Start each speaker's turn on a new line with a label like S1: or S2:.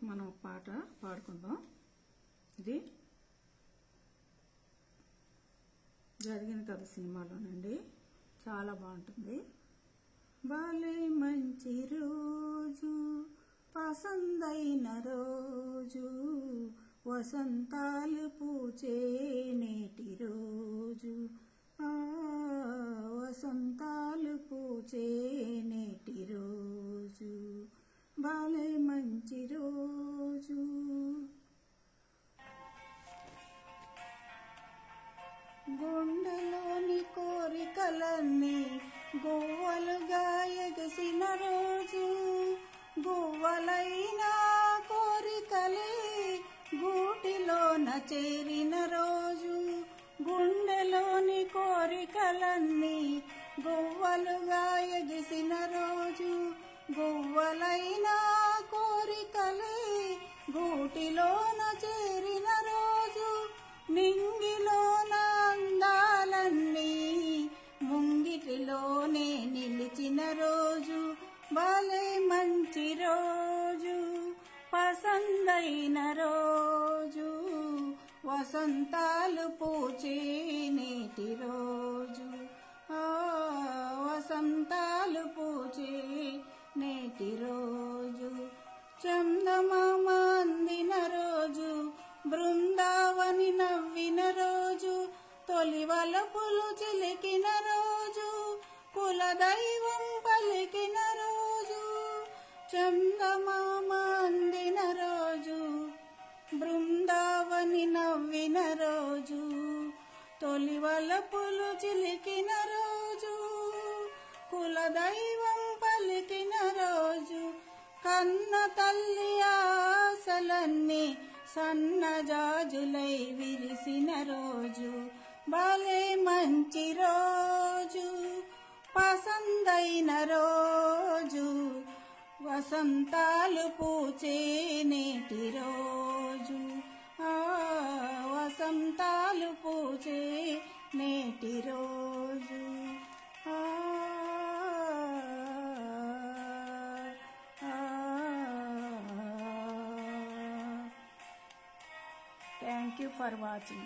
S1: మనం పాట పాడుకుందాం. ఇది జరిగిన కథ సినిమాలోనండి. చాలా బాగుంటుంది. భలే మంచి రోజు, పసందైన రోజు, వసంతాలు పూచే నేటి రోజు, వసంతాలు పూచే నేటి రోజు, భలే మంచి రోజు. గుండెలోని కోరికలన్నీ గువ్వలుగా ఎగసిన రోజు, గువ్వలైన కోరికలే గూటిలోన చేరిన రోజు, గుండెలోని కోరికలన్నీ గువ్వలుగా ఎగిసిన రోజు, గువ్వలైన కోరికలే గూటిలోన చేరిన రోజు, నింగిలోన అందాలన్నీ ముంగిటిలోనే నిలిచిన రోజు, భలే మంచి రోజు, పసందైన రోజు, వసంతాలు పూచే నేటి రోజు, వసంతాలు పూచే నేటి రోజు, చందమామ అందిన రోజు, బృందావని నవ్విన రోజు, తొలి వలపులు చిలికిన రోజు, కులదైవం పలికిన రోజు, చందమామ అందిన రోజు, బృందావని నవ్విన రోజు, తొలి వలపులు చిలికిన రోజు, కులదైవం పలికిన రోజు, కన్న తల్లి ఆశలన్నీ సన్నజాజులై విరిసిన రోజు, భలే మంచి రోజు, పసందైన రోజు, వసంతాలు పూచే నేటి రోజు, వసంతాలు పూచే నేటి రోజు. Thank you for watching.